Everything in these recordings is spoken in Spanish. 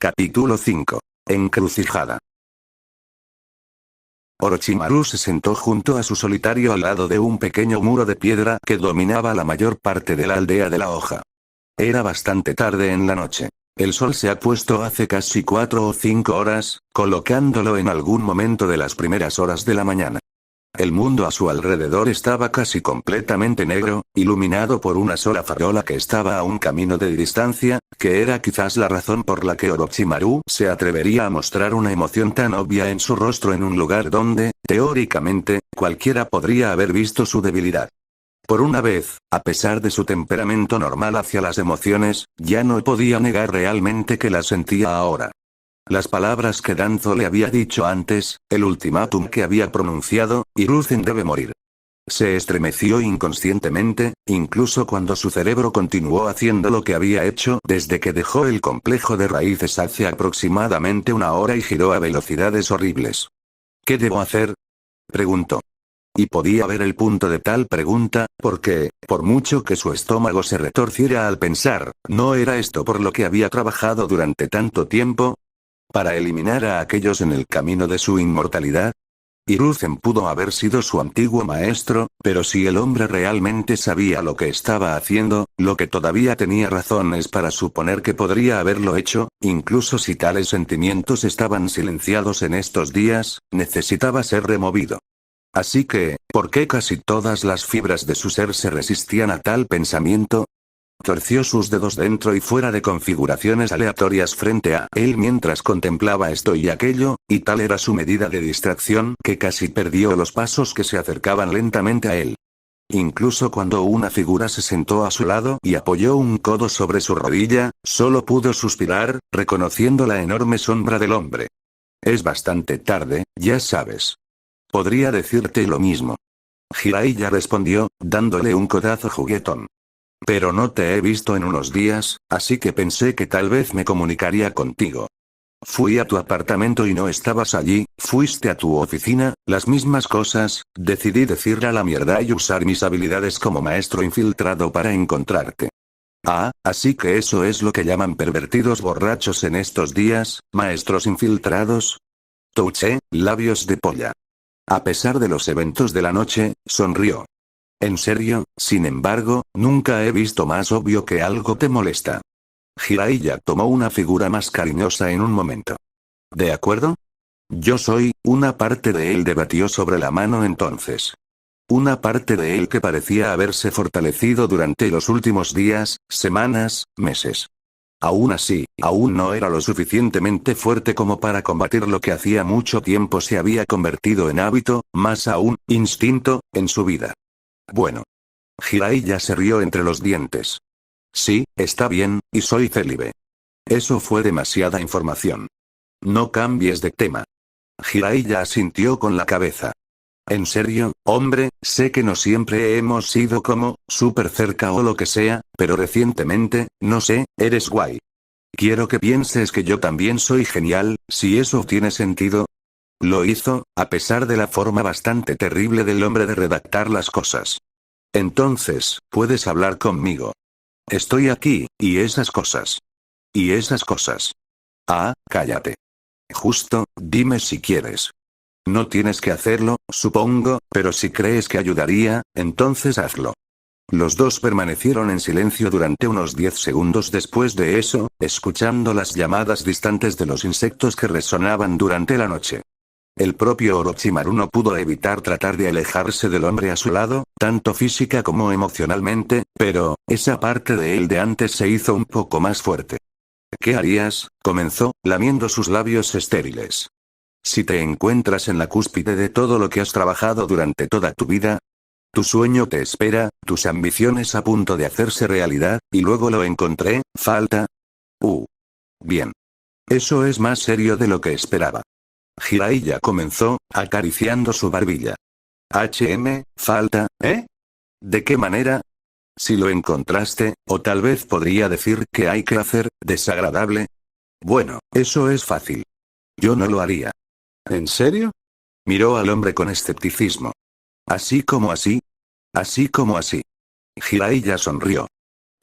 Capítulo 5. Encrucijada. Orochimaru se sentó junto a su solitario al lado de un pequeño muro de piedra que dominaba la mayor parte de la aldea de la hoja. Era bastante tarde en la noche. El sol se ha puesto hace casi 4 o 5 horas, colocándolo en algún momento de las primeras horas de la mañana. El mundo a su alrededor estaba casi completamente negro, iluminado por una sola farola que estaba a un camino de distancia, que era quizás la razón por la que Orochimaru se atrevería a mostrar una emoción tan obvia en su rostro en un lugar donde, teóricamente, cualquiera podría haber visto su debilidad. Por una vez, a pesar de su temperamento normal hacia las emociones, ya no podía negar realmente que las sentía ahora. Las palabras que Danzo le había dicho antes, el ultimátum que había pronunciado, Hiruzen debe morir. Se estremeció inconscientemente, incluso cuando su cerebro continuó haciendo lo que había hecho desde que dejó el complejo de raíces hace aproximadamente una hora y giró a velocidades horribles. ¿Qué debo hacer?, preguntó. Y podía ver el punto de tal pregunta, porque, por mucho que su estómago se retorciera al pensar, ¿no era esto por lo que había trabajado durante tanto tiempo? ¿Para eliminar a aquellos en el camino de su inmortalidad? Hiruzen pudo haber sido su antiguo maestro, pero si el hombre realmente sabía lo que estaba haciendo, lo que todavía tenía razones para suponer que podría haberlo hecho, incluso si tales sentimientos estaban silenciados en estos días, necesitaba ser removido. Así que, ¿por qué casi todas las fibras de su ser se resistían a tal pensamiento? Torció sus dedos dentro y fuera de configuraciones aleatorias frente a él mientras contemplaba esto y aquello, y tal era su medida de distracción que casi perdió los pasos que se acercaban lentamente a él. Incluso cuando una figura se sentó a su lado y apoyó un codo sobre su rodilla, solo pudo suspirar, reconociendo la enorme sombra del hombre. Es bastante tarde, ya sabes. Podría decirte lo mismo. Jiraiya respondió, dándole un codazo juguetón. Pero no te he visto en unos días, así que pensé que tal vez me comunicaría contigo. Fui a tu apartamento y no estabas allí, fuiste a tu oficina, las mismas cosas, decidí decirle a la mierda y usar mis habilidades como maestro infiltrado para encontrarte. Ah, así que eso es lo que llaman pervertidos borrachos en estos días, maestros infiltrados. Touché, labios de polla. A pesar de los eventos de la noche, sonrió. En serio, sin embargo, nunca he visto más obvio que algo te molesta. Jiraiya tomó una figura más cariñosa en un momento. ¿De acuerdo? Yo soy, una parte de él debatió sobre la mano entonces. Una parte de él que parecía haberse fortalecido durante los últimos días, semanas, meses. Aún así, aún no era lo suficientemente fuerte como para combatir lo que hacía mucho tiempo se había convertido en hábito, más aún, instinto, en su vida. Bueno. Jiraiya se rió entre los dientes. Sí, está bien, y soy célibe. Eso fue demasiada información. No cambies de tema. Jiraiya asintió con la cabeza. En serio, hombre, sé que no siempre hemos sido como, súper cerca o lo que sea, pero recientemente, no sé, eres guay. Quiero que pienses que yo también soy genial, si eso tiene sentido. Lo hizo, a pesar de la forma bastante terrible del hombre de redactar las cosas. Entonces, puedes hablar conmigo. Estoy aquí, y esas cosas. Y esas cosas. Ah, cállate. Justo, dime si quieres. No tienes que hacerlo, supongo, pero si crees que ayudaría, entonces hazlo. Los dos permanecieron en silencio durante unos 10 segundos después de eso, escuchando las llamadas distantes de los insectos que resonaban durante la noche. El propio Orochimaru no pudo evitar tratar de alejarse del hombre a su lado, tanto física como emocionalmente, pero, esa parte de él de antes se hizo un poco más fuerte. ¿Qué harías?, comenzó, lamiendo sus labios estériles. Si te encuentras en la cúspide de todo lo que has trabajado durante toda tu vida, tu sueño te espera, tus ambiciones a punto de hacerse realidad, y luego lo encontré, falta. Bien. Eso es más serio de lo que esperaba. Jiraiya comenzó, acariciando su barbilla. Falta, ¿eh? ¿De qué manera? Si lo encontraste, o tal vez podría decir que hay que hacer, desagradable. Bueno, eso es fácil. Yo no lo haría. ¿En serio? Miró al hombre con escepticismo. ¿Así como así? Así como así. Jiraiya sonrió.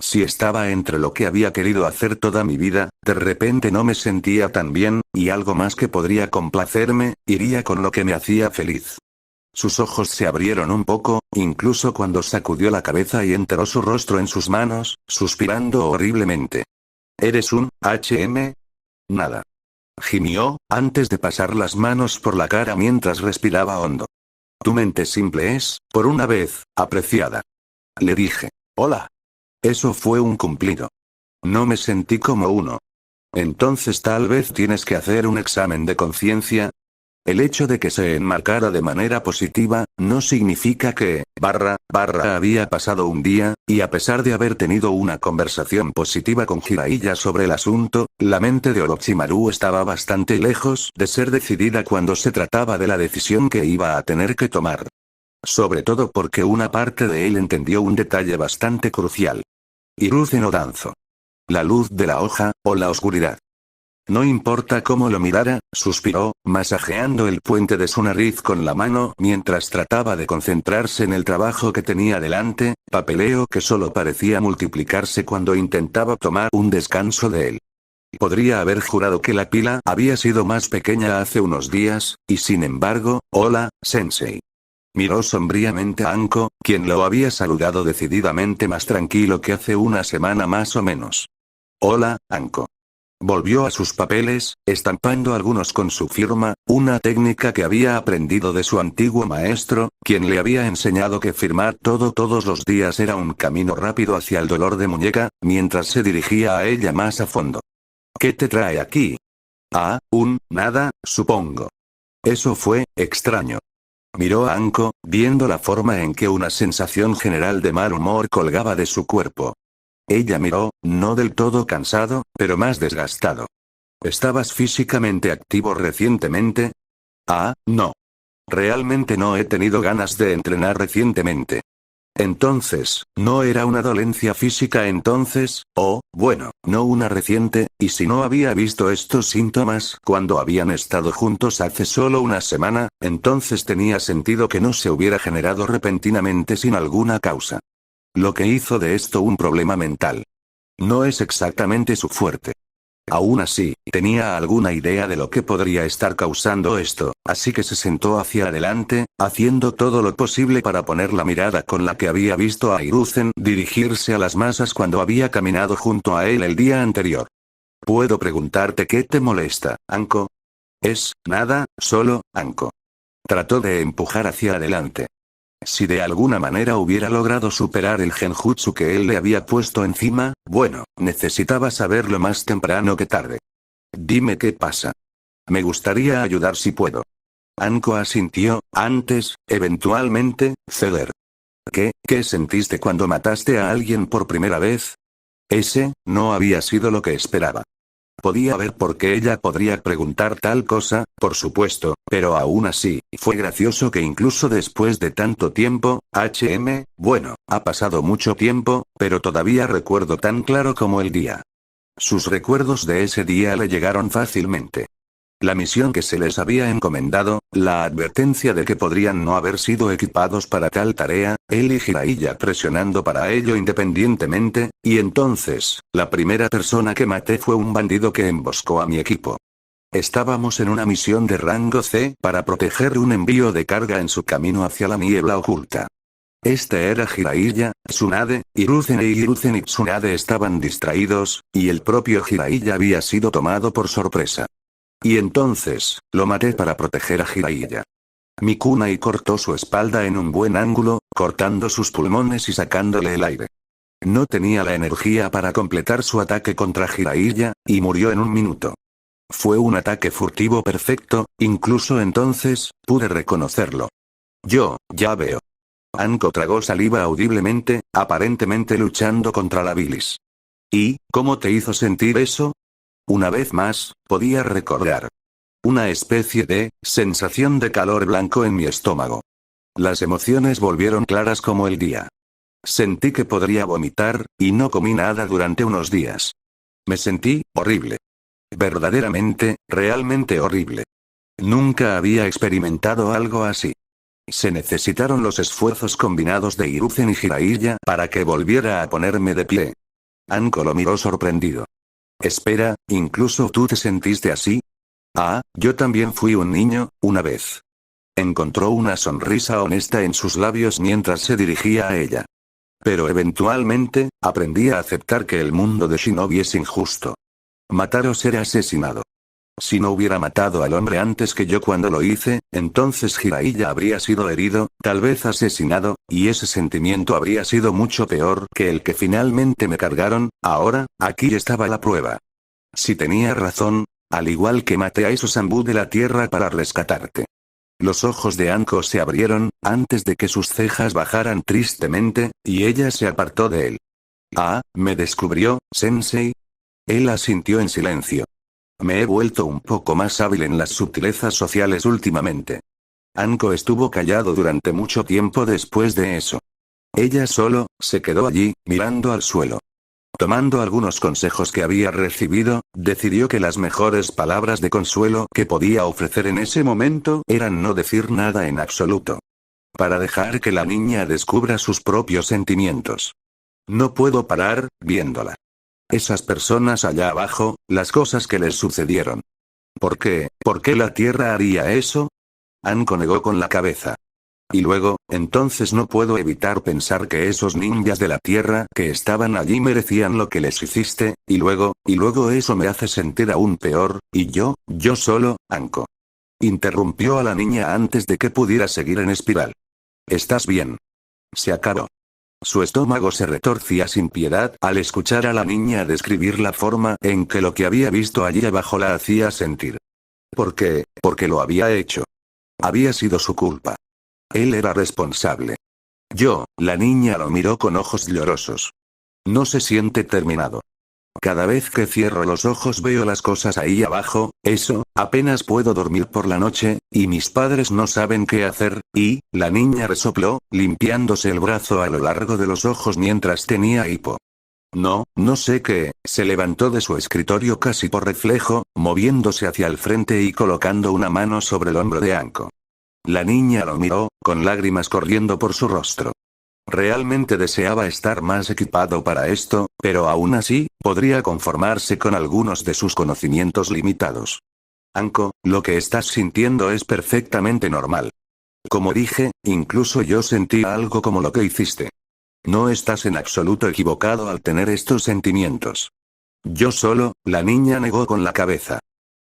Si estaba entre lo que había querido hacer toda mi vida, de repente no me sentía tan bien, y algo más que podría complacerme, iría con lo que me hacía feliz. Sus ojos se abrieron un poco, incluso cuando sacudió la cabeza y enterró su rostro en sus manos, suspirando horriblemente. ¿Eres un HM? Nada. Gimió, antes de pasar las manos por la cara mientras respiraba hondo. Tu mente simple es, por una vez, apreciada. Le dije. Hola. Eso fue un cumplido. No me sentí como uno. Entonces tal vez tienes que hacer un examen de conciencia. El hecho de que se enmarcara de manera positiva, no significa que, había pasado un día, y a pesar de haber tenido una conversación positiva con Jiraiya sobre el asunto, la mente de Orochimaru estaba bastante lejos de ser decidida cuando se trataba de la decisión que iba a tener que tomar. Sobre todo porque una parte de él entendió un detalle bastante crucial. Hiruzen o Danzo. La luz de la hoja, o la oscuridad. No importa cómo lo mirara, suspiró, masajeando el puente de su nariz con la mano mientras trataba de concentrarse en el trabajo que tenía delante, papeleo que solo parecía multiplicarse cuando intentaba tomar un descanso de él. Podría haber jurado que la pila había sido más pequeña hace unos días, y sin embargo, hola, Sensei. Miró sombríamente a Anko, quien lo había saludado decididamente más tranquilo que hace una semana más o menos. Hola, Anko. Volvió a sus papeles, estampando algunos con su firma, una técnica que había aprendido de su antiguo maestro, quien le había enseñado que firmar todo todos los días era un camino rápido hacia el dolor de muñeca, mientras se dirigía a ella más a fondo. ¿Qué te trae aquí? Ah, nada, supongo. Eso fue extraño. Miró a Anko, viendo la forma en que una sensación general de mal humor colgaba de su cuerpo. Ella miró, no del todo cansado, pero más desgastado. ¿Estabas físicamente activo recientemente? Ah, no. Realmente no he tenido ganas de entrenar recientemente. Entonces, ¿no era una dolencia física entonces? Bueno, no una reciente, y si no había visto estos síntomas cuando habían estado juntos hace solo una semana, entonces tenía sentido que no se hubiera generado repentinamente sin alguna causa. Lo que hizo de esto un problema mental. No es exactamente su fuerte. Aún así, tenía alguna idea de lo que podría estar causando esto, así que se sentó hacia adelante, haciendo todo lo posible para poner la mirada con la que había visto a Hiruzen dirigirse a las masas cuando había caminado junto a él el día anterior. ¿Puedo preguntarte qué te molesta, Anko? Es, nada, solo, Anko. Trató de empujar hacia adelante. Si de alguna manera hubiera logrado superar el genjutsu que él le había puesto encima, bueno, necesitaba saberlo más temprano que tarde. Dime qué pasa. Me gustaría ayudar si puedo. Anko asintió, antes, eventualmente, ceder. ¿Qué sentiste cuando mataste a alguien por primera vez? Ese, no había sido lo que esperaba. Podía ver por qué ella podría preguntar tal cosa, por supuesto, pero aún así, fue gracioso que incluso después de tanto tiempo, bueno, ha pasado mucho tiempo, pero todavía recuerdo tan claro como el día. Sus recuerdos de ese día le llegaron fácilmente. La misión que se les había encomendado, la advertencia de que podrían no haber sido equipados para tal tarea, él y Jiraiya presionando para ello independientemente, y entonces, la primera persona que maté fue un bandido que emboscó a mi equipo. Estábamos en una misión de rango C para proteger un envío de carga en su camino hacia la niebla oculta. Este era Jiraiya, Tsunade, Hiruzen y Tsunade estaban distraídos, y el propio Jiraiya había sido tomado por sorpresa. Y entonces, lo maté para proteger a Jiraiya. Mi kunai cortó su espalda en un buen ángulo, cortando sus pulmones y sacándole el aire. No tenía la energía para completar su ataque contra Jiraiya, y murió en un minuto. Fue un ataque furtivo perfecto, incluso entonces, pude reconocerlo. Ya veo. Anko tragó saliva audiblemente, aparentemente luchando contra la bilis. ¿Y, cómo te hizo sentir eso? Una vez más, podía recordar. Una especie de sensación de calor blanco en mi estómago. Las emociones volvieron claras como el día. Sentí que podría vomitar, y no comí nada durante unos días. Me sentí horrible. Verdaderamente, realmente horrible. Nunca había experimentado algo así. Se necesitaron los esfuerzos combinados de Hiruzen y Jiraiya para que volviera a ponerme de pie. Anko lo miró sorprendido. Espera, ¿incluso tú te sentiste así? Ah, yo también fui un niño, una vez. Encontró una sonrisa honesta en sus labios mientras se dirigía a ella. Pero eventualmente, aprendí a aceptar que el mundo de Shinobi es injusto. Matar o ser asesinado. Si no hubiera matado al hombre antes que yo cuando lo hice, entonces Jiraiya habría sido herido, tal vez asesinado, y ese sentimiento habría sido mucho peor que el que finalmente me cargaron. Ahora, aquí estaba la prueba. Si tenía razón, al igual que maté a esos Anbu de la tierra para rescatarte. Los ojos de Anko se abrieron, antes de que sus cejas bajaran tristemente, y ella se apartó de él. Ah, ¿me descubrió, sensei? Él asintió en silencio. Me he vuelto un poco más hábil en las sutilezas sociales últimamente. Anko estuvo callado durante mucho tiempo después de eso. Ella solo, se quedó allí, mirando al suelo. Tomando algunos consejos que había recibido, decidió que las mejores palabras de consuelo que podía ofrecer en ese momento eran no decir nada en absoluto. Para dejar que la niña descubra sus propios sentimientos. No puedo parar, viéndola. Esas personas allá abajo, las cosas que les sucedieron. ¿Por qué? ¿Por qué la Tierra haría eso? Anko negó con la cabeza. Y luego, entonces no puedo evitar pensar que esos ninjas de la Tierra que estaban allí merecían lo que les hiciste, y luego eso me hace sentir aún peor, y yo solo, Anko. Interrumpió a la niña antes de que pudiera seguir en espiral. ¿Estás bien? Se acabó. Su estómago se retorcía sin piedad al escuchar a la niña describir la forma en que lo que había visto allí abajo la hacía sentir. ¿Por qué? Porque lo había hecho. Había sido su culpa. Él era responsable. La niña lo miró con ojos llorosos. No se siente terminado. Cada vez que cierro los ojos veo las cosas ahí abajo, apenas puedo dormir por la noche, y mis padres no saben qué hacer, y, la niña resopló, limpiándose el brazo a lo largo de los ojos mientras tenía hipo. No sé qué, se levantó de su escritorio casi por reflejo, moviéndose hacia el frente y colocando una mano sobre el hombro de Anko. La niña lo miró, con lágrimas corriendo por su rostro. Realmente deseaba estar más equipado para esto, pero aún así, podría conformarse con algunos de sus conocimientos limitados. Anko, lo que estás sintiendo es perfectamente normal. Como dije, incluso yo sentí algo como lo que hiciste. No estás en absoluto equivocado al tener estos sentimientos. La niña negó con la cabeza.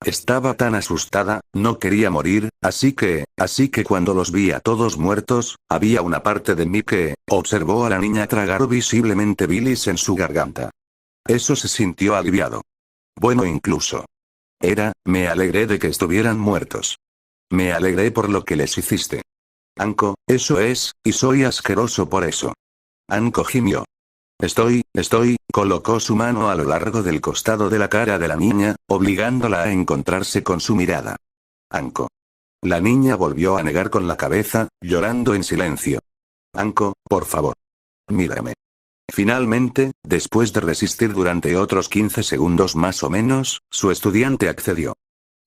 Estaba tan asustada, no quería morir, así que cuando los vi a todos muertos, había una parte de mí que, observó a la niña tragar visiblemente bilis en su garganta. Eso se sintió aliviado. Bueno, incluso. Me alegré de que estuvieran muertos. Me alegré por lo que les hiciste. Anko, eso es, y soy asqueroso por eso. Anko gimió. Colocó su mano a lo largo del costado de la cara de la niña, obligándola a encontrarse con su mirada. Anko. La niña volvió a negar con la cabeza, llorando en silencio. Anko, por favor. Mírame. Finalmente, después de resistir durante otros 15 segundos más o menos, su estudiante accedió.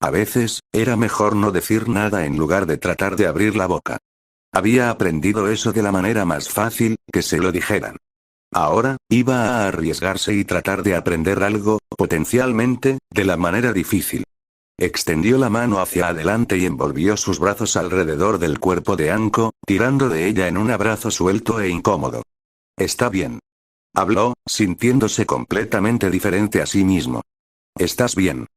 A veces, era mejor no decir nada en lugar de tratar de abrir la boca. Había aprendido eso de la manera más fácil, que se lo dijeran. Ahora, iba a arriesgarse y tratar de aprender algo, potencialmente, de la manera difícil. Extendió la mano hacia adelante y envolvió sus brazos alrededor del cuerpo de Anko, tirando de ella en un abrazo suelto e incómodo. Está bien. Habló, sintiéndose completamente diferente a sí mismo. ¿Estás bien?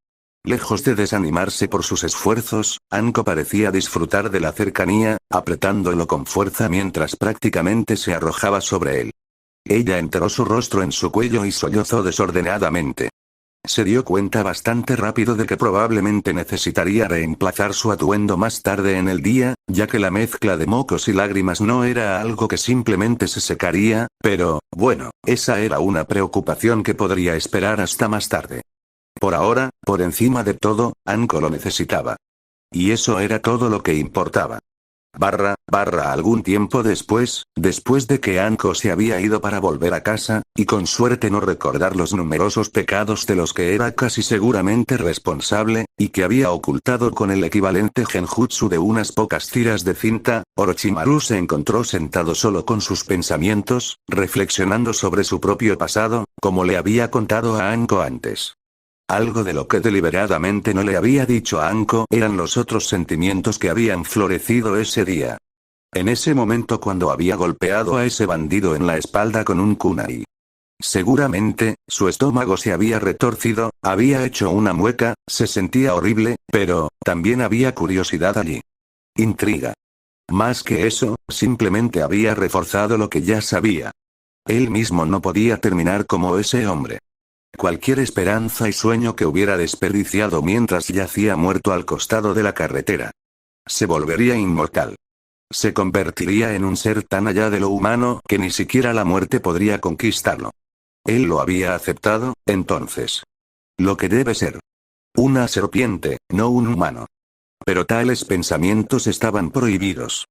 Lejos de desanimarse por sus esfuerzos, Anko parecía disfrutar de la cercanía, apretándolo con fuerza mientras prácticamente se arrojaba sobre él. Ella enterró su rostro en su cuello y sollozó desordenadamente. Se dio cuenta bastante rápido de que probablemente necesitaría reemplazar su atuendo más tarde en el día, ya que la mezcla de mocos y lágrimas no era algo que simplemente se secaría, pero, bueno, esa era una preocupación que podría esperar hasta más tarde. Por ahora, por encima de todo, Anko lo necesitaba. Y eso era todo lo que importaba. Algún tiempo después de que Anko se había ido para volver a casa, y con suerte no recordar los numerosos pecados de los que era casi seguramente responsable, y que había ocultado con el equivalente genjutsu de unas pocas tiras de cinta, Orochimaru se encontró sentado solo con sus pensamientos, reflexionando sobre su propio pasado, como le había contado a Anko antes. Algo de lo que deliberadamente no le había dicho a Anko eran los otros sentimientos que habían florecido ese día. En ese momento cuando había golpeado a ese bandido en la espalda con un kunai. Seguramente, su estómago se había retorcido, había hecho una mueca, se sentía horrible, pero, también había curiosidad allí. Intriga. Más que eso, simplemente había reforzado lo que ya sabía. Él mismo no podía terminar como ese hombre. Cualquier esperanza y sueño que hubiera desperdiciado mientras yacía muerto al costado de la carretera. Se volvería inmortal. Se convertiría en un ser tan allá de lo humano que ni siquiera la muerte podría conquistarlo. Él lo había aceptado, entonces. Lo que debe ser. Una serpiente, no un humano. Pero tales pensamientos estaban prohibidos.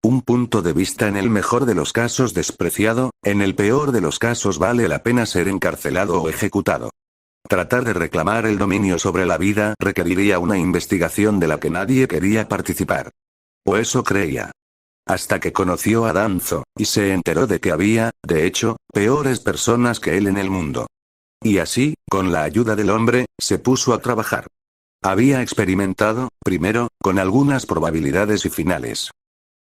Un punto de vista en el mejor de los casos despreciado, en el peor de los casos vale la pena ser encarcelado o ejecutado. Tratar de reclamar el dominio sobre la vida requeriría una investigación de la que nadie quería participar. O eso creía. Hasta que conoció a Danzo, y se enteró de que había, de hecho, peores personas que él en el mundo. Y así, con la ayuda del hombre, se puso a trabajar. Había experimentado, primero, con algunas probabilidades y finales.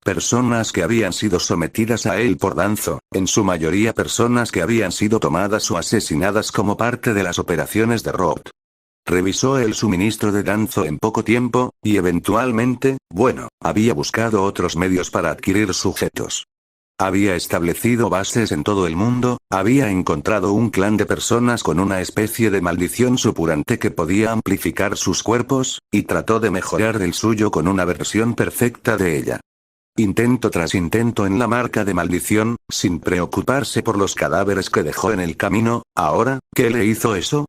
Personas que habían sido sometidas a él por Danzo, en su mayoría personas que habían sido tomadas o asesinadas como parte de las operaciones de Roth. Revisó el suministro de Danzo en poco tiempo, y eventualmente, había buscado otros medios para adquirir sujetos. Había establecido bases en todo el mundo, había encontrado un clan de personas con una especie de maldición supurante que podía amplificar sus cuerpos, y trató de mejorar el suyo con una versión perfecta de ella. Intento tras intento en la marca de maldición, sin preocuparse por los cadáveres que dejó en el camino. Ahora, ¿qué le hizo eso?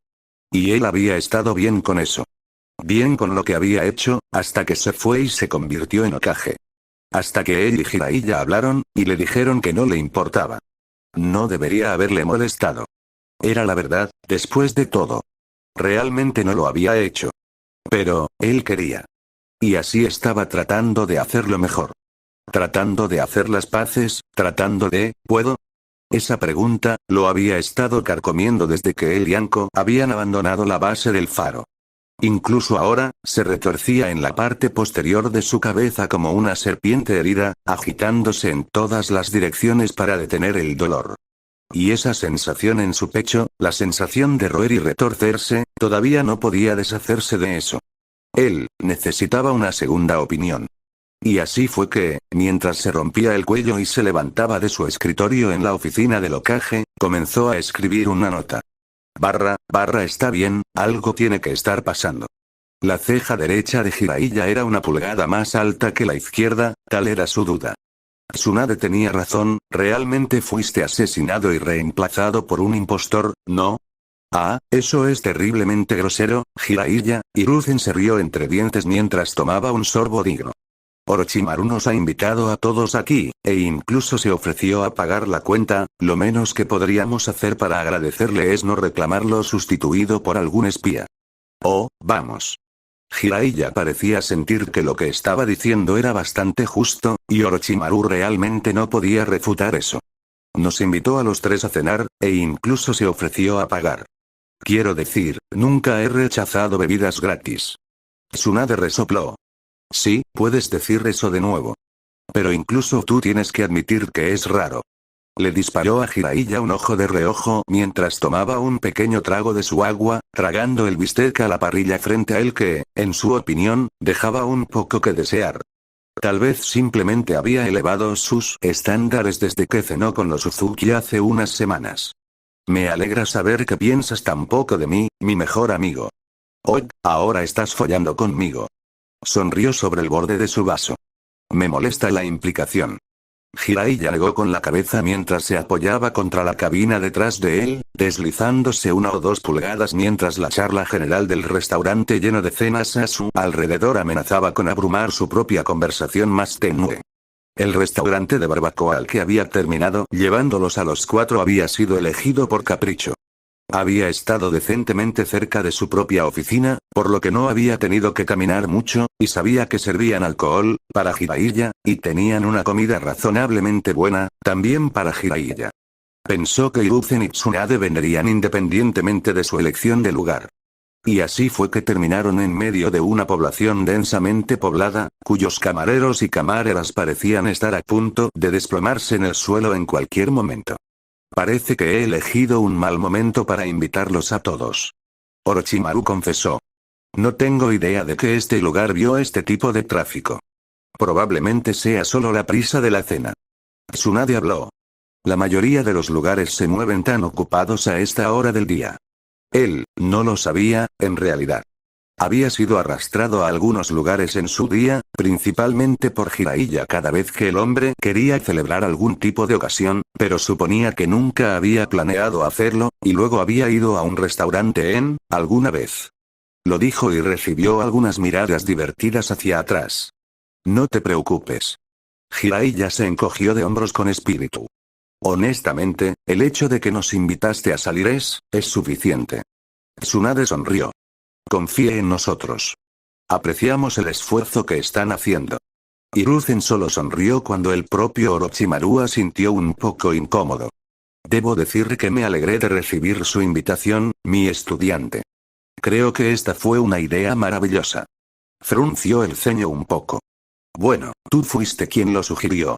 Y él había estado bien con eso. Bien con lo que había hecho, hasta que se fue y se convirtió en Hokage. Hasta que él y Jiraiya hablaron, y le dijeron que no le importaba. No debería haberle molestado. Era la verdad, después de todo. Realmente no lo había hecho. Pero, él quería. Y así estaba tratando de hacerlo mejor. Tratando de hacer las paces, ¿puedo? Esa pregunta, lo había estado carcomiendo desde que él y Anko habían abandonado la base del faro. Incluso ahora, se retorcía en la parte posterior de su cabeza como una serpiente herida, agitándose en todas las direcciones para detener el dolor. Y esa sensación en su pecho, la sensación de roer y retorcerse, todavía no podía deshacerse de eso. Él necesitaba una segunda opinión. Y así fue que, mientras se rompía el cuello y se levantaba de su escritorio en la oficina del Hokage, comenzó a escribir una nota. Está bien, algo tiene que estar pasando. La ceja derecha de Jiraiya era una pulgada más alta que la izquierda, tal era su duda. Tsunade tenía razón, realmente fuiste asesinado y reemplazado por un impostor, ¿no? Ah, eso es terriblemente grosero, Jiraiya. Hiruzen se rió entre dientes mientras tomaba un sorbo digno. Orochimaru nos ha invitado a todos aquí, e incluso se ofreció a pagar la cuenta. Lo menos que podríamos hacer para agradecerle es no reclamarlo sustituido por algún espía. Oh, vamos. Jiraiya parecía sentir que lo que estaba diciendo era bastante justo, y Orochimaru realmente no podía refutar eso. Nos invitó a los tres a cenar, e incluso se ofreció a pagar. Quiero decir, nunca he rechazado bebidas gratis. Tsunade resopló. Sí, puedes decir eso de nuevo. Pero incluso tú tienes que admitir que es raro. Le disparó a Jiraiya un ojo de reojo mientras tomaba un pequeño trago de su agua, tragando el bistec a la parrilla frente a él que, en su opinión, dejaba un poco que desear. Tal vez simplemente había elevado sus estándares desde que cenó con los Uzuki hace unas semanas. Me alegra saber que piensas tan poco de mí, mi mejor amigo. Oh, ahora estás follando conmigo. Sonrió sobre el borde de su vaso. Me molesta la implicación. Jiraiya negó con la cabeza mientras se apoyaba contra la cabina detrás de él, deslizándose 1 o 2 pulgadas mientras la charla general del restaurante lleno de cenas a su alrededor amenazaba con abrumar su propia conversación más tenue. El restaurante de barbacoa al que había terminado llevándolos a los cuatro había sido elegido por capricho. Había estado decentemente cerca de su propia oficina, por lo que no había tenido que caminar mucho, y sabía que servían alcohol, para Jiraiya, y tenían una comida razonablemente buena, también para Jiraiya. Pensó que Hiruzen y Tsunade vendrían independientemente de su elección de lugar. Y así fue que terminaron en medio de una población densamente poblada, cuyos camareros y camareras parecían estar a punto de desplomarse en el suelo en cualquier momento. Parece que he elegido un mal momento para invitarlos a todos. Orochimaru confesó. No tengo idea de que este lugar vio este tipo de tráfico. Probablemente sea solo la prisa de la cena. Tsunade habló. La mayoría de los lugares se mueven tan ocupados a esta hora del día. Él, no lo sabía, en realidad. Había sido arrastrado a algunos lugares en su día, principalmente por Jiraiya cada vez que el hombre quería celebrar algún tipo de ocasión, pero suponía que nunca había planeado hacerlo, y luego había ido a un restaurante alguna vez. Lo dijo y recibió algunas miradas divertidas hacia atrás. No te preocupes. Jiraiya se encogió de hombros con espíritu. Honestamente, el hecho de que nos invitaste a salir es suficiente. Tsunade sonrió. Confíe en nosotros. Apreciamos el esfuerzo que están haciendo. Hiruzen solo sonrió cuando el propio Orochimaru sintió un poco incómodo. Debo decir que me alegré de recibir su invitación, mi estudiante. Creo que esta fue una idea maravillosa. Frunció el ceño un poco. Bueno, tú fuiste quien lo sugirió.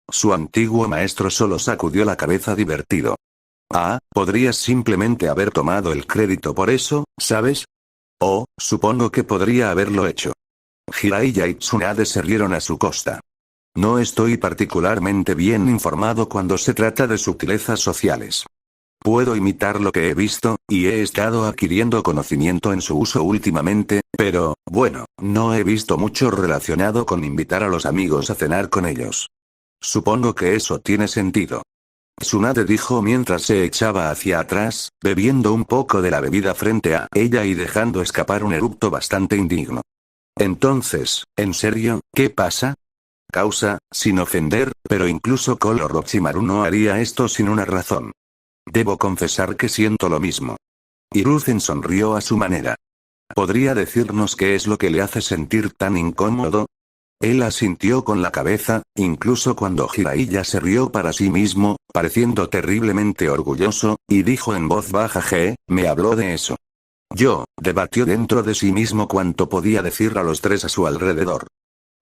Su antiguo maestro solo sacudió la cabeza divertido. Ah, podrías simplemente haber tomado el crédito por eso, ¿sabes? Oh, supongo que podría haberlo hecho. Jiraiya y Tsunade se rieron a su costa. No estoy particularmente bien informado cuando se trata de sutilezas sociales. Puedo imitar lo que he visto, y he estado adquiriendo conocimiento en su uso últimamente, pero, bueno, no he visto mucho relacionado con invitar a los amigos a cenar con ellos. Supongo que eso tiene sentido. Tsunade dijo mientras se echaba hacia atrás, bebiendo un poco de la bebida frente a ella y dejando escapar un eructo bastante indigno. Entonces, ¿en serio, qué pasa? Causa, sin ofender, pero incluso Orochimaru no haría esto sin una razón. Debo confesar que siento lo mismo. Hiruzen sonrió a su manera. ¿Podría decirnos qué es lo que le hace sentir tan incómodo? Él asintió con la cabeza, incluso cuando Jiraiya se rió para sí mismo, pareciendo terriblemente orgulloso, y dijo en voz baja me habló de eso. Yo, debatió dentro de sí mismo cuánto podía decir a los tres a su alrededor.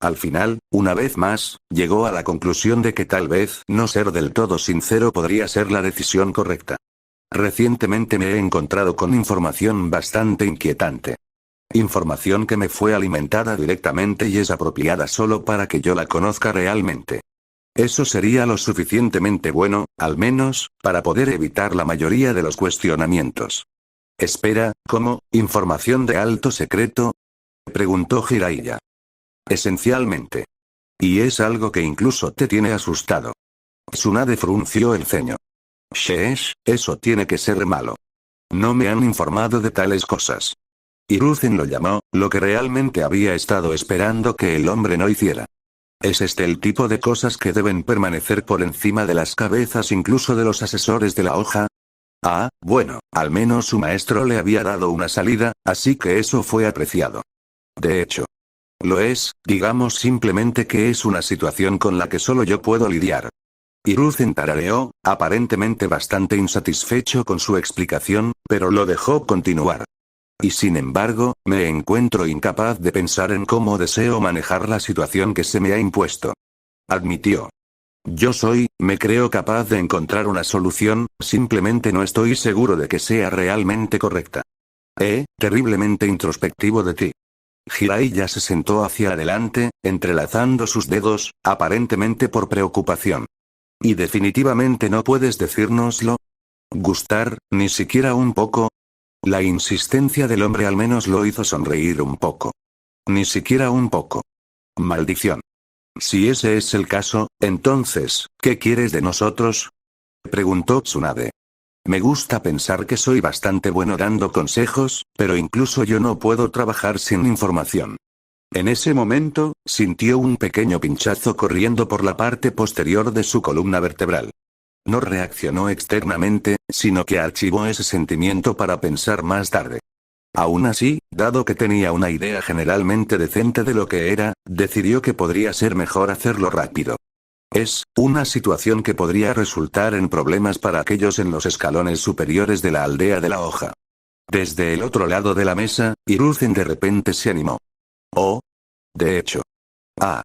Al final, una vez más, llegó a la conclusión de que tal vez no ser del todo sincero podría ser la decisión correcta. Recientemente me he encontrado con información bastante inquietante. Información que me fue alimentada directamente y es apropiada solo para que yo la conozca realmente. Eso sería lo suficientemente bueno, al menos, para poder evitar la mayoría de los cuestionamientos. Espera, ¿cómo? ¿Información de alto secreto? Preguntó Jiraiya. Esencialmente. Y es algo que incluso te tiene asustado. Tsunade frunció el ceño. Sheesh, eso tiene que ser malo. No me han informado de tales cosas. Hiruzen lo llamó, lo que realmente había estado esperando que el hombre no hiciera. ¿Es este el tipo de cosas que deben permanecer por encima de las cabezas incluso de los asesores de la hoja? Ah, bueno, al menos su maestro le había dado una salida, así que eso fue apreciado. De hecho. Lo es, digamos simplemente que es una situación con la que solo yo puedo lidiar. Hiruzen tarareó, aparentemente bastante insatisfecho con su explicación, pero lo dejó continuar. Y sin embargo, me encuentro incapaz de pensar en cómo deseo manejar la situación que se me ha impuesto. Admitió. Me creo capaz de encontrar una solución, simplemente no estoy seguro de que sea realmente correcta. Terriblemente introspectivo de ti. Jiraiya se sentó hacia adelante, entrelazando sus dedos, aparentemente por preocupación. ¿Y definitivamente no puedes decírnoslo? ¿Gustar, ni siquiera un poco? La insistencia del hombre al menos lo hizo sonreír un poco. Ni siquiera un poco. Maldición. Si ese es el caso, entonces, ¿qué quieres de nosotros? Preguntó Tsunade. Me gusta pensar que soy bastante bueno dando consejos, pero incluso yo no puedo trabajar sin información. En ese momento, sintió un pequeño pinchazo corriendo por la parte posterior de su columna vertebral. No reaccionó externamente, sino que archivó ese sentimiento para pensar más tarde. Aún así, dado que tenía una idea generalmente decente de lo que era, decidió que podría ser mejor hacerlo rápido. Es una situación que podría resultar en problemas para aquellos en los escalones superiores de la aldea de la hoja. Desde el otro lado de la mesa, Hiruzen de repente se animó. Oh. De hecho. Ah.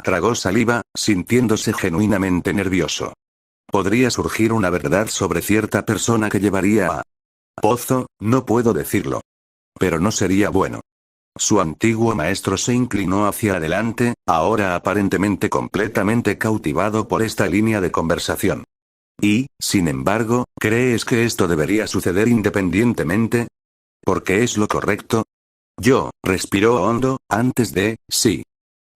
Tragó saliva, sintiéndose genuinamente nervioso. Podría surgir una verdad sobre cierta persona que llevaría a Pozo, no puedo decirlo. Pero no sería bueno. Su antiguo maestro se inclinó hacia adelante, ahora aparentemente completamente cautivado por esta línea de conversación. Y, sin embargo, ¿crees que esto debería suceder independientemente? ¿Porque es lo correcto? Respiró hondo, antes de, sí.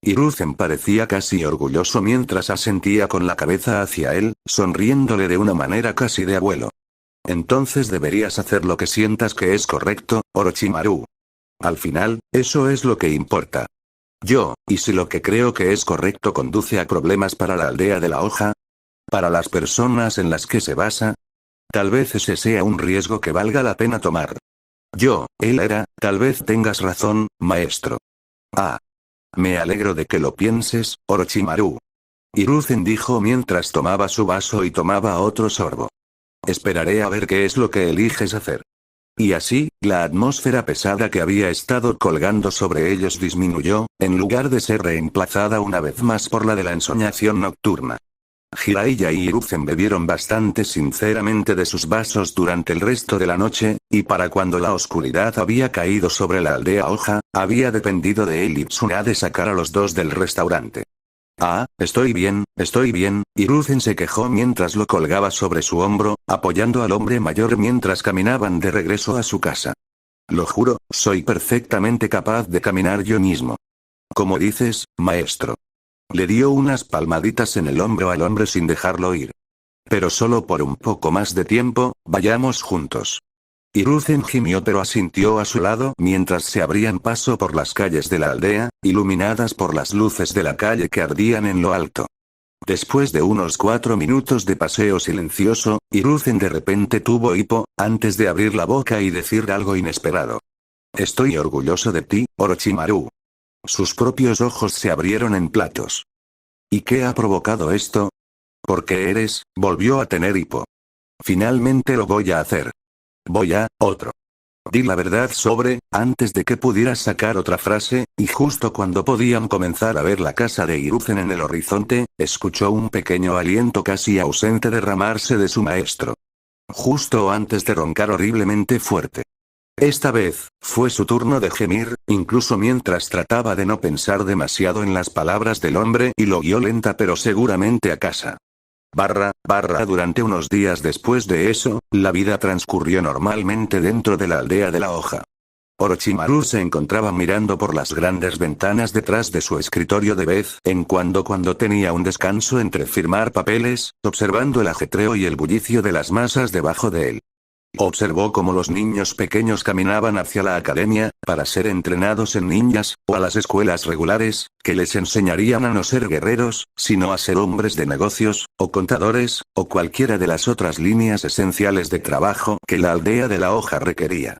Hiruzen parecía casi orgulloso mientras asentía con la cabeza hacia él, sonriéndole de una manera casi de abuelo. Entonces deberías hacer lo que sientas que es correcto, Orochimaru. Al final, eso es lo que importa. ¿Y si lo que creo que es correcto conduce a problemas para la aldea de la hoja? ¿Para las personas en las que se basa? Tal vez ese sea un riesgo que valga la pena tomar. Tal vez tengas razón, maestro. Ah. Me alegro de que lo pienses, Orochimaru. Hiruzen dijo mientras tomaba su vaso y tomaba otro sorbo. Esperaré a ver qué es lo que eliges hacer. Y así, la atmósfera pesada que había estado colgando sobre ellos disminuyó, en lugar de ser reemplazada una vez más por la de la ensoñación nocturna. Jiraiya y Hiruzen bebieron bastante sinceramente de sus vasos durante el resto de la noche, y para cuando la oscuridad había caído sobre la aldea hoja, había dependido de él y Tsunade sacar a los dos del restaurante. Estoy bien, Hiruzen se quejó mientras lo colgaba sobre su hombro, apoyando al hombre mayor mientras caminaban de regreso a su casa. Lo juro, soy perfectamente capaz de caminar yo mismo. Como dices, maestro. Le dio unas palmaditas en el hombro al hombre sin dejarlo ir. Pero solo por un poco más de tiempo, vayamos juntos. Hiruzen gimió pero asintió a su lado mientras se abrían paso por las calles de la aldea, iluminadas por las luces de la calle que ardían en lo alto. Después de unos 4 minutos de paseo silencioso, Hiruzen de repente tuvo hipo, antes de abrir la boca y decir algo inesperado. Estoy orgulloso de ti, Orochimaru. Sus propios ojos se abrieron en platos. ¿Y qué ha provocado esto? Porque volvió a tener hipo. Finalmente lo voy a hacer. Otro. Di la verdad antes de que pudieras sacar otra frase, y justo cuando podían comenzar a ver la casa de Hiruzen en el horizonte, escuchó un pequeño aliento casi ausente derramarse de su maestro. Justo antes de roncar horriblemente fuerte. Esta vez, fue su turno de gemir, incluso mientras trataba de no pensar demasiado en las palabras del hombre y lo guió lenta pero seguramente a casa. Durante unos días después de eso, la vida transcurrió normalmente dentro de la aldea de la hoja. Orochimaru se encontraba mirando por las grandes ventanas detrás de su escritorio de vez en cuando tenía un descanso entre firmar papeles, observando el ajetreo y el bullicio de las masas debajo de él. Observó cómo los niños pequeños caminaban hacia la academia, para ser entrenados en ninjas, o a las escuelas regulares, que les enseñarían a no ser guerreros, sino a ser hombres de negocios, o contadores, o cualquiera de las otras líneas esenciales de trabajo que la aldea de la hoja requería.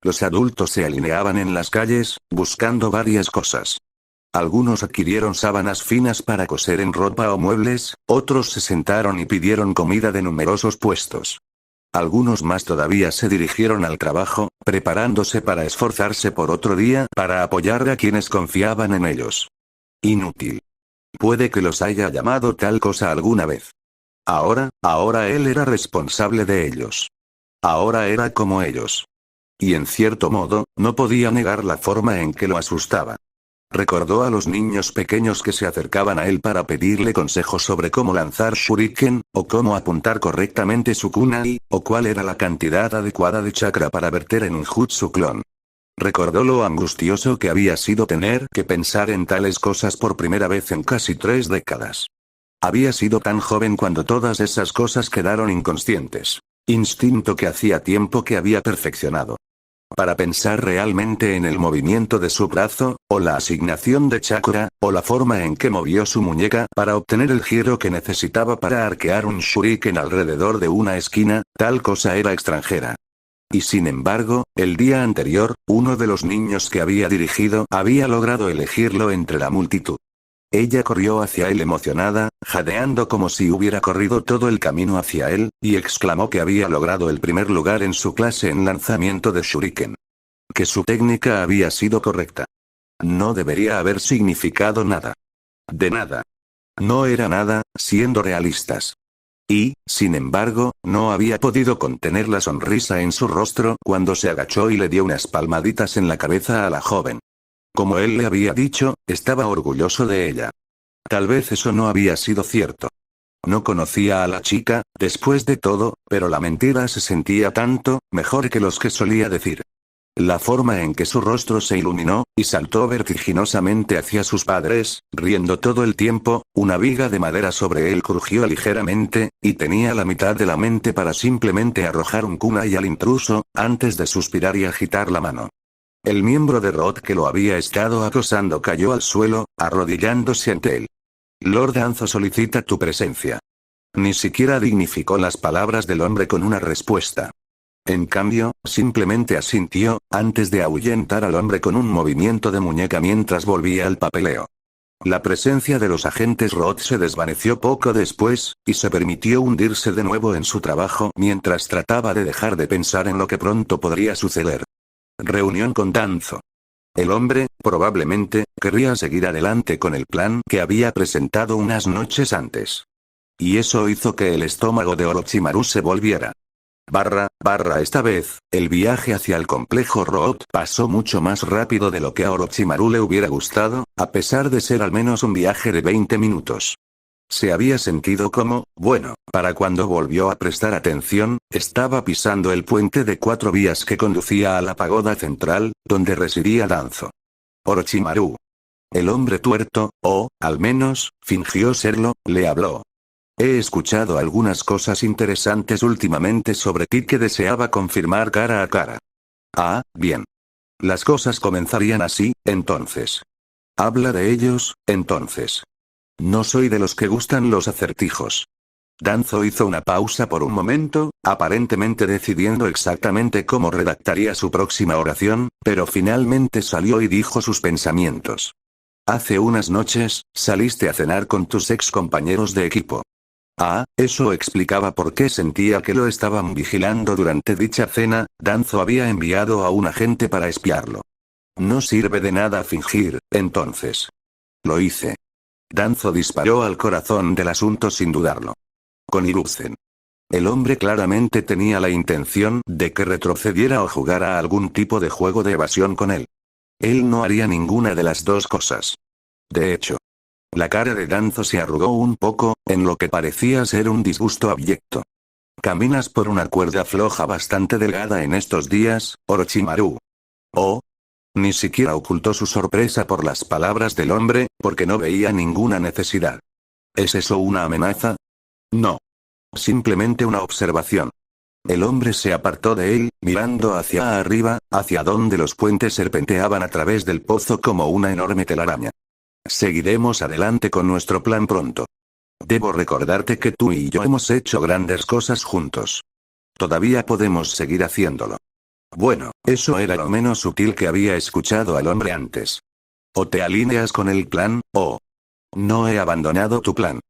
Los adultos se alineaban en las calles, buscando varias cosas. Algunos adquirieron sábanas finas para coser en ropa o muebles, otros se sentaron y pidieron comida de numerosos puestos. Algunos más todavía se dirigieron al trabajo, preparándose para esforzarse por otro día para apoyar a quienes confiaban en ellos. Inútil. Puede que los haya llamado tal cosa alguna vez. Ahora él era responsable de ellos. Ahora era como ellos. Y en cierto modo, no podía negar la forma en que lo asustaba. Recordó a los niños pequeños que se acercaban a él para pedirle consejos sobre cómo lanzar shuriken, o cómo apuntar correctamente su kunai, o cuál era la cantidad adecuada de chakra para verter en un jutsu clon. Recordó lo angustioso que había sido tener que pensar en tales cosas por primera vez en casi 3 décadas. Había sido tan joven cuando todas esas cosas quedaron inconscientes. Instinto que hacía tiempo que había perfeccionado. para pensar realmente en el movimiento de su brazo, o la asignación de chakra, o la forma en que movió su muñeca para obtener el giro que necesitaba para arquear un shuriken alrededor de una esquina, tal cosa era extranjera. Y sin embargo, el día anterior, uno de los niños que había dirigido había logrado elegirlo entre la multitud. Ella corrió hacia él emocionada, jadeando como si hubiera corrido todo el camino hacia él, y exclamó que había logrado el primer lugar en su clase en lanzamiento de shuriken. Que su técnica había sido correcta. No debería haber significado nada. De nada. No era nada, siendo realistas. Y, sin embargo, no había podido contener la sonrisa en su rostro cuando se agachó y le dio unas palmaditas en la cabeza a la joven. Como él le había dicho, estaba orgulloso de ella. Tal vez eso no había sido cierto. No conocía a la chica, después de todo, pero la mentira se sentía tanto, mejor que los que solía decir. La forma en que su rostro se iluminó, y saltó vertiginosamente hacia sus padres, riendo todo el tiempo, una viga de madera sobre él crujió ligeramente, y tenía la mitad de la mente para simplemente arrojar un kunai al intruso, antes de suspirar y agitar la mano. El miembro de Rod que lo había estado acosando cayó al suelo, arrodillándose ante él. Lord Danzo solicita tu presencia. Ni siquiera dignificó las palabras del hombre con una respuesta. En cambio, simplemente asintió, antes de ahuyentar al hombre con un movimiento de muñeca mientras volvía al papeleo. La presencia de los agentes Rod se desvaneció poco después, y se permitió hundirse de nuevo en su trabajo mientras trataba de dejar de pensar en lo que pronto podría suceder. Reunión con Danzo. El hombre, probablemente, querría seguir adelante con el plan que había presentado unas noches antes. Y eso hizo que el estómago de Orochimaru se volviera. Esta vez, el viaje hacia el complejo Root pasó mucho más rápido de lo que a Orochimaru le hubiera gustado, a pesar de ser al menos un viaje de 20 minutos. Se había sentido como, bueno, para cuando volvió a prestar atención, estaba pisando el puente de 4 vías que conducía a la pagoda central, donde residía Danzo. Orochimaru. El hombre tuerto, o, al menos, fingió serlo, le habló. He escuchado algunas cosas interesantes últimamente sobre ti que deseaba confirmar cara a cara. Ah, bien. Las cosas comenzarían así, entonces. Habla de ellos, entonces. No soy de los que gustan los acertijos. Danzo hizo una pausa por un momento, aparentemente decidiendo exactamente cómo redactaría su próxima oración, pero finalmente salió y dijo sus pensamientos. Hace unas noches, saliste a cenar con tus ex compañeros de equipo. Ah, eso explicaba por qué sentía que lo estaban vigilando durante dicha cena. Danzo había enviado a un agente para espiarlo. No sirve de nada fingir, entonces. Lo hice. Danzo disparó al corazón del asunto sin dudarlo. Con Hiruzen. El hombre claramente tenía la intención de que retrocediera o jugara a algún tipo de juego de evasión con él. Él no haría ninguna de las dos cosas. De hecho, la cara de Danzo se arrugó un poco, en lo que parecía ser un disgusto abyecto. Caminas por una cuerda floja bastante delgada en estos días, Orochimaru. Oh. Ni siquiera ocultó su sorpresa por las palabras del hombre, porque no veía ninguna necesidad. ¿Es eso una amenaza? No. Simplemente una observación. El hombre se apartó de él, mirando hacia arriba, hacia donde los puentes serpenteaban a través del pozo como una enorme telaraña. Seguiremos adelante con nuestro plan pronto. Debo recordarte que tú y yo hemos hecho grandes cosas juntos. Todavía podemos seguir haciéndolo. Bueno, eso era lo menos sutil que había escuchado al hombre antes. O te alineas con el plan, o... No he abandonado tu plan.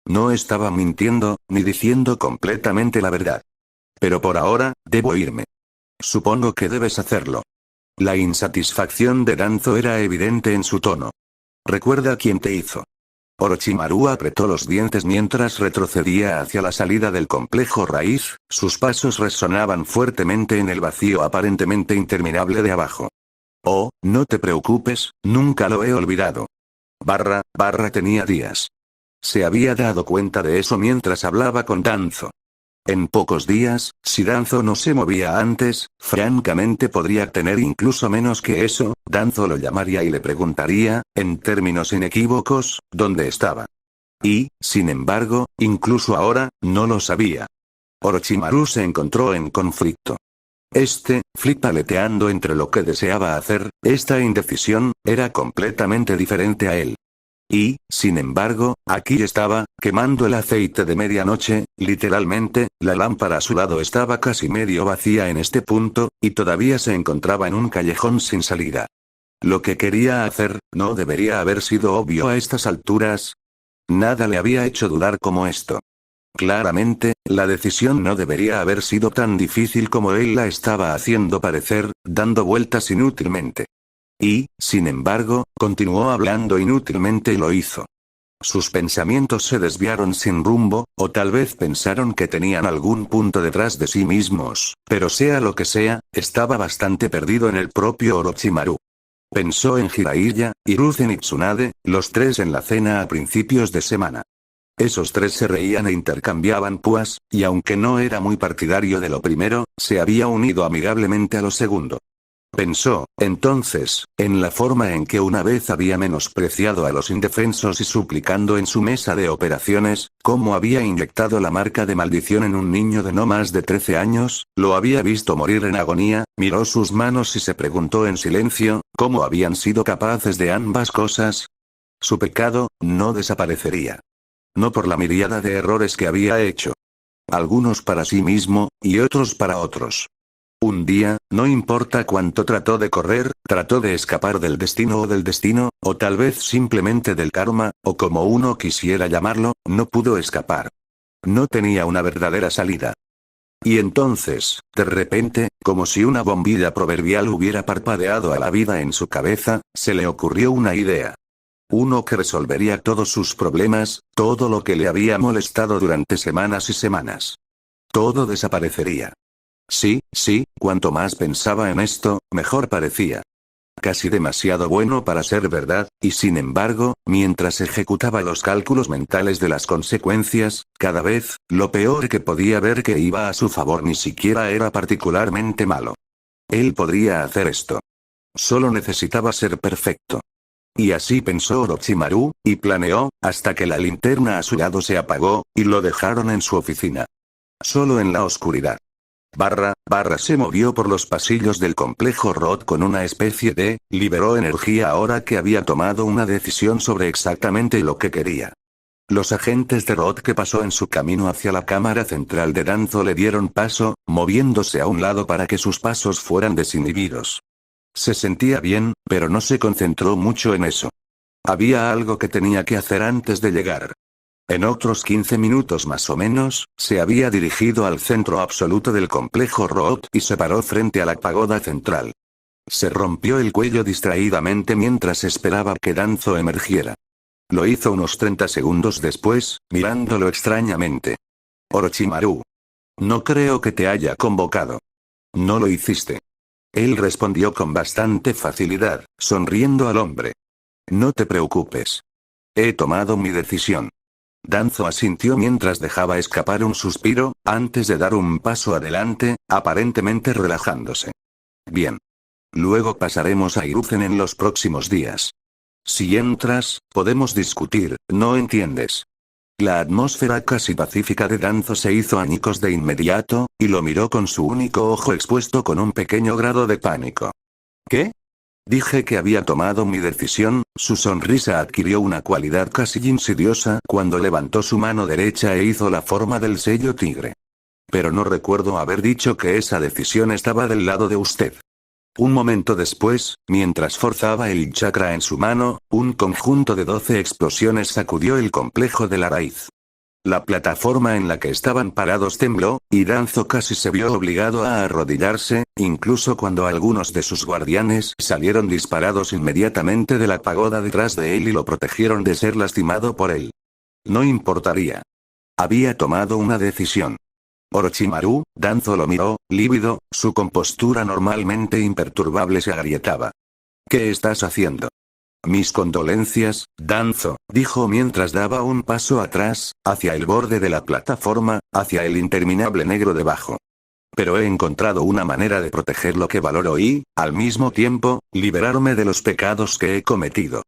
No estaba mintiendo, ni diciendo completamente la verdad. Pero por ahora, debo irme. Supongo que debes hacerlo. La insatisfacción de Danzo era evidente en su tono. Recuerda quién te hizo. Orochimaru apretó los dientes mientras retrocedía hacia la salida del complejo raíz, sus pasos resonaban fuertemente en el vacío aparentemente interminable de abajo. Oh, no te preocupes, nunca lo he olvidado. Tenía días. Se había dado cuenta de eso mientras hablaba con Danzo. En pocos días, si Danzo no se movía antes, francamente podría tener incluso menos que eso. Danzo lo llamaría y le preguntaría, en términos inequívocos, dónde estaba. Y, sin embargo, incluso ahora, no lo sabía. Orochimaru se encontró en conflicto. Flipa aleteando entre lo que deseaba hacer, esta indecisión, era completamente diferente a él. Y, sin embargo, aquí estaba, quemando el aceite de medianoche, literalmente, la lámpara a su lado estaba casi medio vacía en este punto, y todavía se encontraba en un callejón sin salida. Lo que quería hacer, ¿no debería haber sido obvio a estas alturas? Nada le había hecho dudar como esto. Claramente, la decisión no debería haber sido tan difícil como él la estaba haciendo parecer, dando vueltas inútilmente. Y, sin embargo, continuó hablando inútilmente y lo hizo. Sus pensamientos se desviaron sin rumbo, o tal vez pensaron que tenían algún punto detrás de sí mismos, pero sea lo que sea, estaba bastante perdido en el propio Orochimaru. Pensó en Jiraiya, Hiruzen y Tsunade, los tres en la cena a principios de semana. Esos tres se reían e intercambiaban púas, y aunque no era muy partidario de lo primero, se había unido amigablemente a lo segundo. Pensó, entonces, en la forma en que una vez había menospreciado a los indefensos y suplicando en su mesa de operaciones, cómo había inyectado la marca de maldición en un niño de no más de 13 años, lo había visto morir en agonía, miró sus manos y se preguntó en silencio, ¿cómo habían sido capaces de ambas cosas? Su pecado, no desaparecería. No por la miríada de errores que había hecho. Algunos para sí mismo, y otros para otros. Un día, no importa cuánto trató de correr, trató de escapar del destino, o tal vez simplemente del karma, o como uno quisiera llamarlo, no pudo escapar. No tenía una verdadera salida. Y entonces, de repente, como si una bombilla proverbial hubiera parpadeado a la vida en su cabeza, se le ocurrió una idea. Uno que resolvería todos sus problemas, todo lo que le había molestado durante semanas y semanas. Todo desaparecería. Sí, cuanto más pensaba en esto, mejor parecía. Casi demasiado bueno para ser verdad, y sin embargo, mientras ejecutaba los cálculos mentales de las consecuencias, cada vez, lo peor que podía ver que iba a su favor ni siquiera era particularmente malo. Él podría hacer esto. Solo necesitaba ser perfecto. Y así pensó Orochimaru, y planeó, hasta que la linterna a su lado se apagó, y lo dejaron en su oficina. Solo en la oscuridad. Se movió por los pasillos del complejo Roth con una especie de, liberó energía ahora que había tomado una decisión sobre exactamente lo que quería. Los agentes de Roth que pasó en su camino hacia la cámara central de Danzo le dieron paso, moviéndose a un lado para que sus pasos fueran desinhibidos. Se sentía bien, pero no se concentró mucho en eso. Había algo que tenía que hacer antes de llegar. En otros 15 minutos más o menos, se había dirigido al centro absoluto del complejo Roth y se paró frente a la pagoda central. Se rompió el cuello distraídamente mientras esperaba que Danzo emergiera. Lo hizo unos 30 segundos después, mirándolo extrañamente. Orochimaru. No creo que te haya convocado. No lo hiciste. Él respondió con bastante facilidad, sonriendo al hombre. No te preocupes. He tomado mi decisión. Danzo asintió mientras dejaba escapar un suspiro, antes de dar un paso adelante, aparentemente relajándose. Bien. Luego pasaremos a Hiruzen en los próximos días. Si entras, podemos discutir, ¿no entiendes? La atmósfera casi pacífica de Danzo se hizo añicos de inmediato, y lo miró con su único ojo expuesto con un pequeño grado de pánico. ¿Qué? Dije que había tomado mi decisión, su sonrisa adquirió una cualidad casi insidiosa cuando levantó su mano derecha e hizo la forma del sello tigre. Pero no recuerdo haber dicho que esa decisión estaba del lado de usted. Un momento después, mientras forzaba el chakra en su mano, un conjunto de 12 explosiones sacudió el complejo de la raíz. La plataforma en la que estaban parados tembló, y Danzo casi se vio obligado a arrodillarse, incluso cuando algunos de sus guardianes salieron disparados inmediatamente de la pagoda detrás de él y lo protegieron de ser lastimado por él. No importaría. Había tomado una decisión. Orochimaru, Danzo lo miró, lívido, su compostura normalmente imperturbable se agrietaba. ¿Qué estás haciendo? Mis condolencias, Danzo, dijo mientras daba un paso atrás, hacia el borde de la plataforma, hacia el interminable negro debajo. Pero he encontrado una manera de proteger lo que valoro y, al mismo tiempo, liberarme de los pecados que he cometido.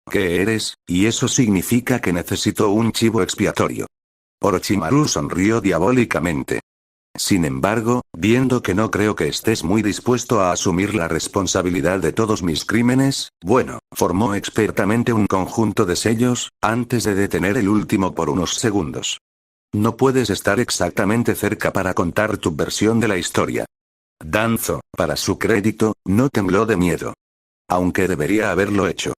¿Qué eres? Y eso significa que necesito un chivo expiatorio. Orochimaru sonrió diabólicamente. Sin embargo, viendo que no creo que estés muy dispuesto a asumir la responsabilidad de todos mis crímenes, bueno, formó expertamente un conjunto de sellos, antes de detener el último por unos segundos. No puedes estar exactamente cerca para contar tu versión de la historia. Danzo, para su crédito, no tembló de miedo. Aunque debería haberlo hecho.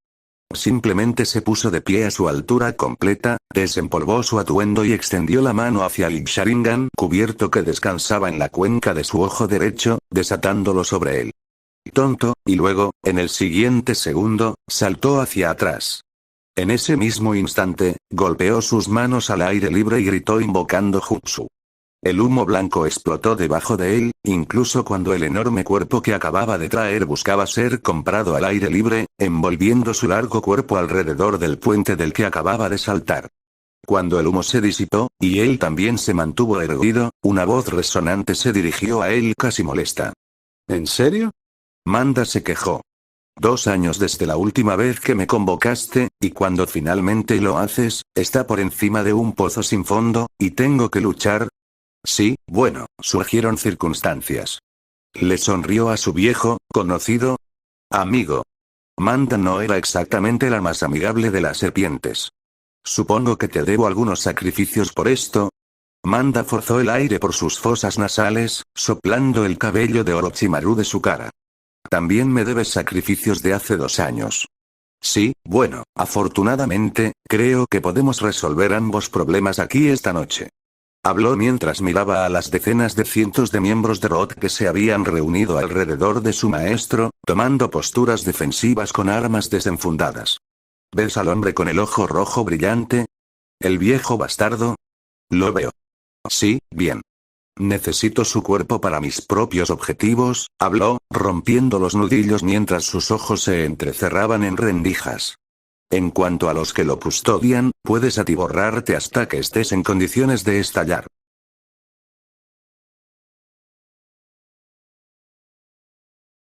Simplemente se puso de pie a su altura completa, desempolvó su atuendo y extendió la mano hacia el Sharingan cubierto que descansaba en la cuenca de su ojo derecho, desatándolo sobre él. Tonto, y luego, en el siguiente segundo, saltó hacia atrás. En ese mismo instante, golpeó sus manos al aire libre y gritó invocando Jutsu. El humo blanco explotó debajo de él, incluso cuando el enorme cuerpo que acababa de traer buscaba ser comprado al aire libre, envolviendo su largo cuerpo alrededor del puente del que acababa de saltar. Cuando el humo se disipó, y él también se mantuvo erguido, una voz resonante se dirigió a él casi molesta. ¿En serio? Manda se quejó. 2 años desde la última vez que me convocaste, y cuando finalmente lo haces, está por encima de un pozo sin fondo, y tengo que luchar. Sí, bueno, surgieron circunstancias. Le sonrió a su viejo, conocido amigo. Manda no era exactamente la más amigable de las serpientes. Supongo que te debo algunos sacrificios por esto. Manda forzó el aire por sus fosas nasales, soplando el cabello de Orochimaru de su cara. También me debes sacrificios de hace 2 años. Sí, bueno, afortunadamente, creo que podemos resolver ambos problemas aquí esta noche. Habló mientras miraba a las decenas de cientos de miembros de ROT que se habían reunido alrededor de su maestro, tomando posturas defensivas con armas desenfundadas. ¿Ves al hombre con el ojo rojo brillante? ¿El viejo bastardo? Lo veo. Sí, bien. Necesito su cuerpo para mis propios objetivos, habló, rompiendo los nudillos mientras sus ojos se entrecerraban en rendijas. En cuanto a los que lo custodian, puedes atiborrarte hasta que estés en condiciones de estallar.